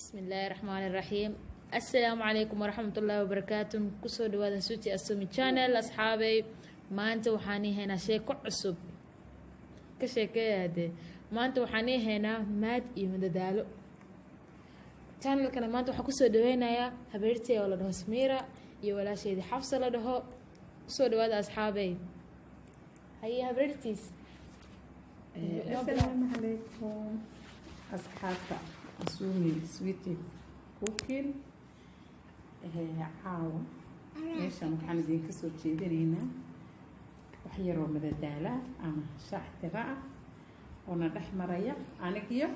بسم الله الرحمن الرحيم. السلام عليكم ورحمة الله وبركاته. كسو دوادا سوتي أسومي channel أصحابي. ما أنت وحاني هنا شيء كعصب كشيكي هذا. ما أنت وحاني هنا ماد يمددالو channel كنا ما أنت وحكسو دوينا يا هبرتي ولا ده سميرة يولا شيء دي حفصة لده كسو دوادا أصحابي. هيا هبرتيس. السلام عليكم أصحابي أسومي سويتي كوكين caawa meeshan waxaan idinka soo jeedinaynaa wax yaroo madadaala ama shaax tira ah oo na dhex maraya anigiyo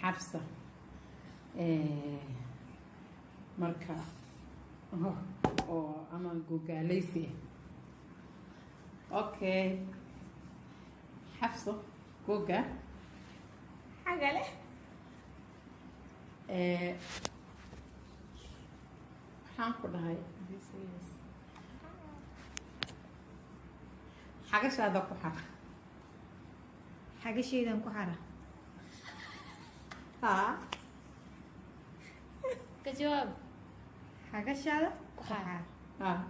xafsa marka oo ama gogaalaysi okay xafsa goga حاجة waxaan ku dhahay xagashaada ku xara xagashaydan ku xara كجواب xagashaada ku xara. xara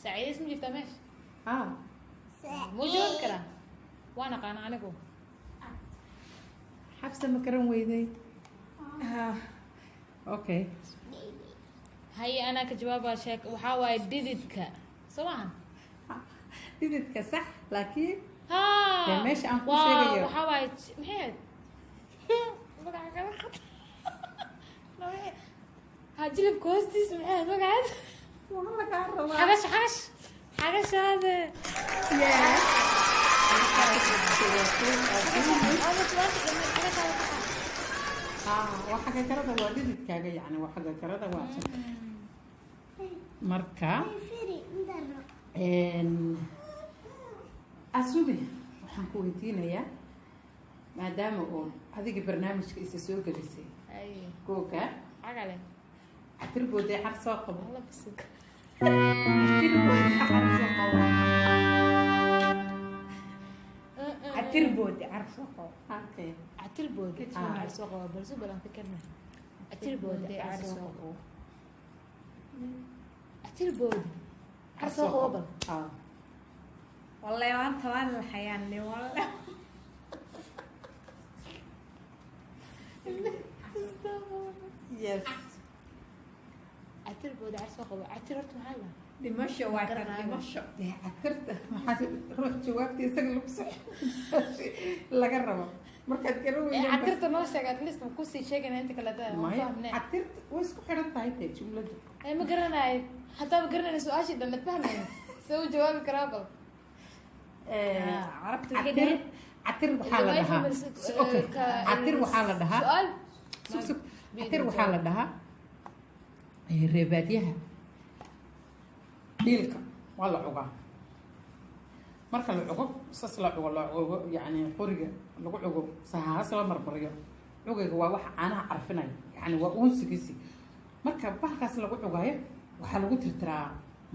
سعيد اسمي جبتها ماشي ها مو جواب كلام وانا قانا عنكم xabsa ma karan weyday okay هي انا كجواب شيك وحاواي ديدك سواء dididka sax laakiin ها dee meesha aan ku sheegayo وحاواي محيد هاجلب كوستيس محيد مقعد والله kaa rabaa حاجش هذا waa xagga karada waa dhididkaaga yani waa xagga karada waa marka asubi waxaan ku weydiinayaa maadaama oo adiga barnaamijka isa soo gelisay اي googa عقله catirboodee xar soo qabo والله بسك catirboodee xar soo qabo catirboodi carsoqo okay عتربود عرسوقه برزو بلا فكرنا عتربود عرسوقه عتربود عرسوقه قبل wallahi waan tabaan lahayaanni wallahi yes عتربود عرسوقه عترت محله dhimasho waa kan dhimasho dee catirta maxaa ruux jawaabta isaga lagu soo laga rabo markaad garan weydo عترت نوشك اتليست كوسي شيء انت كلا ده maya catirta way isku xiran tahay dee jumladu اي ما قرنا حتى ما قرنا سؤال شيء ده نتفهم سوي جواب كرابل carabta catir catir waxaa la dhahaa okay catir waxaa la dhahaa سؤال sug catir waxaa la dhahaa reebaadyaha dhiilka waa la cugaa marka la cugo sas la cugo yani qoriga lagu cugo sahaas la marmariyo cugayga waa waxa caanaha carfinaya yani waa uunsigiisi marka bahalkaas lagu cugaayo waxaa lagu tirtiraa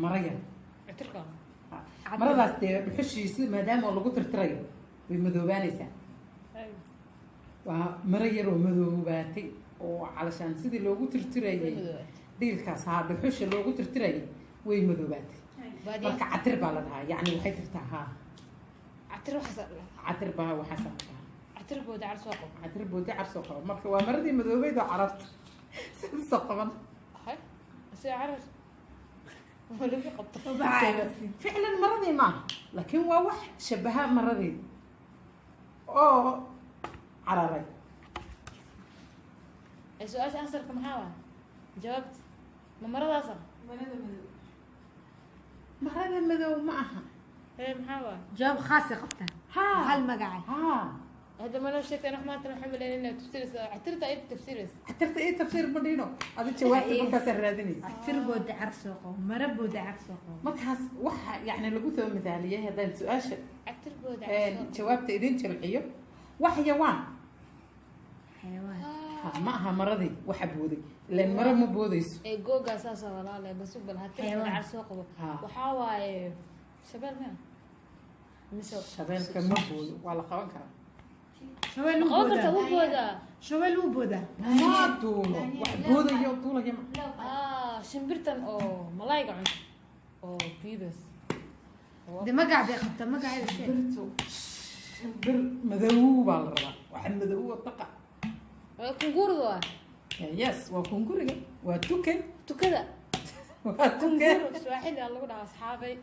mara yar عتركم maradaas dee dhuxushiisi maadaama oo lagu tirtirayo way madoobaanaysaa waa mara yar oo madoobaatay oo calashaan sidii loogu tirtirayay dhiilkaas haa dhuxusha loogu tirtirayay way madoobaatay marka catir baa la dhahaa yani waxay tirtaa haa عتر وحسن catir baa waxaasa la dhahaa عتربود عرسوقه catir boodi car soo qabo marka waa maradii madoobeyd oo carabta sida soo qaban هاي سي عرس ولا في قبطه ficlan maradii maaha laakiin waa wax shabaha maradii oo cararay السؤال انسر كم حاول جاوبت ما مرة اصلا marada madow ma aha هي محاول jawaab khaasi qabta haa hal magacay haa هذا ما لو شيء انا ما نحب لان تفسير عترت اي تفسير catirta ii tafsiir ma dhino adi jawaabta markaasaan raadinaysa catirboodi carsoqo maraboodi carsoqo markaas waxa yani lagu soo misaaliyay haddaan su-aasha عتر بود jawaabta idin jilciyo wax yawaan xayawaan ma aha maradii waxa booday ilaan mara ma boodayso اي جوجا اساسا ولا لا بس بل هتر حيوان. على سوق ها. وحاواي شباب ما mise shabeelka ma boodo waa la qaban karaa shaweel qaban karta u u boodaa shaweel u booda ma duulo wax boodayo duulaya ma shimbirtan oo malaayga cunto oo biidas de magac bay qabtaa magaceeda sheeg shimbirtu shimbir madow baa la rabaa waxa madow oo daqa kunguurda waa yes waa kunguriga waa tuke tukada waa tuke kunguur swaaxili aa lagu dhahaa asxaabay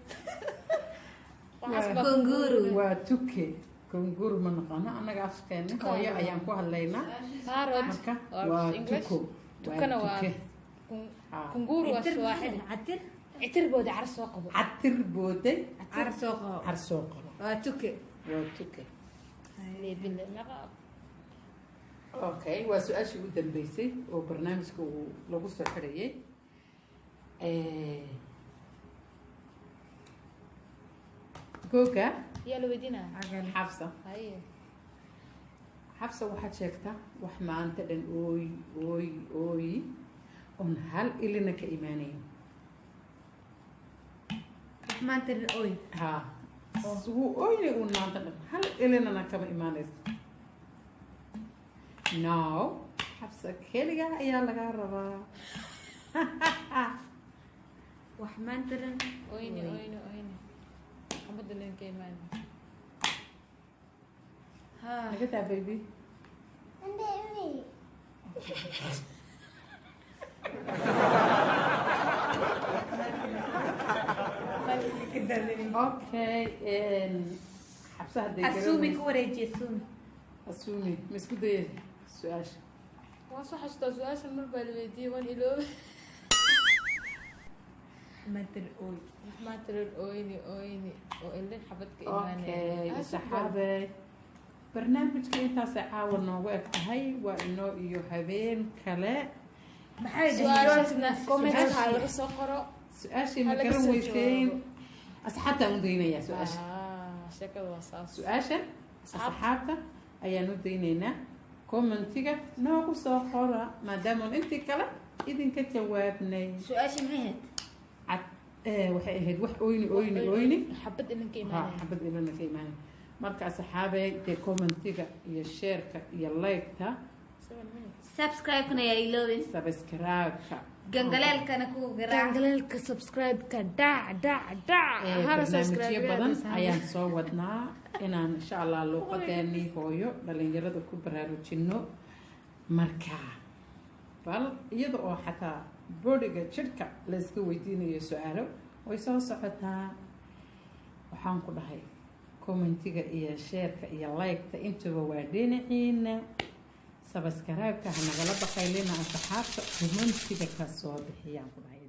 Kunguru. waa tuke kunguru ma naqaano annaga afkeena hooyo ayaan ku hadlaynaa parrot marka waa waa English. tuko tukana waa tuke kunguur waa swaaxili catir citir booda car soo qabo catir booday car soo qabo car soo qabo waa tuke waa tuke bille meeqa okay waa su-aashii ugu dambeysay oo barnaamijka uu lagu soo xidhayay googa yaa la weydiinaa xabsa haye xabsa waxaad sheegtaa wax maanta dhan ooyi oon hal ilina ka imaanayn maanta oy ha wuu ooyna uun maanta dhan hal ilinana kama imaanaysa now xabsa keligaa ayaa lagaa rabaa wax maanta dhan oyni oyni oyni xabadda linka imaan ha naga taa baby okay xabsa hadday asumi ku wareejiye asumi asumi ma isku dayay su-aasha waan soo xasuustaa su-aashan mar baa la weydiiyey waan iloobe maanta dhan oy maxmaatiran oyni oyni oo ilin xabad ka okay imaanaya saxaabe barnaamijka intaasay caawa noogu eg tahay waa inoo iyo habeen kale maxay su-aashaasna commentka laga soo qoro su-aashii ma Ha laga garan soo weyseyn jawaabo. asxaabtaan u daynayaa su-aasha sheekada waa saas su-aasha asxaabta ayaan u daynaynaa commentiga noogu soo qora maadaamaan intii kale idinka jawaabnay su-aasha maxay ahayd waxay ahayd wax oyni xabad ilinka ha imaanaya xabad ilana ka imaanay marka asxaabey dee commentiga iyo sheerka iyo like-ta 7 minutes subscribe-kana yaa iloobin subscribe-ka gangaleelkana ku garaac gangaleelka subscribe-ka dhac barnaamijyo badan ayaan soo wadnaa inaan insha allah luuqadeennii hooyo dhalinyarada ku baraarujino marka bal iyada oo xataa bodiga jidhka layska weydiinayo su-aalo way soo socotaa waxaan ku dhahay commentiga iyo sheerka iyo like-ta intuba waa dhinaciina subscribe-ka ha nagala baqaylina asxaabta commentiga ka soo bixiyaan ku dhahay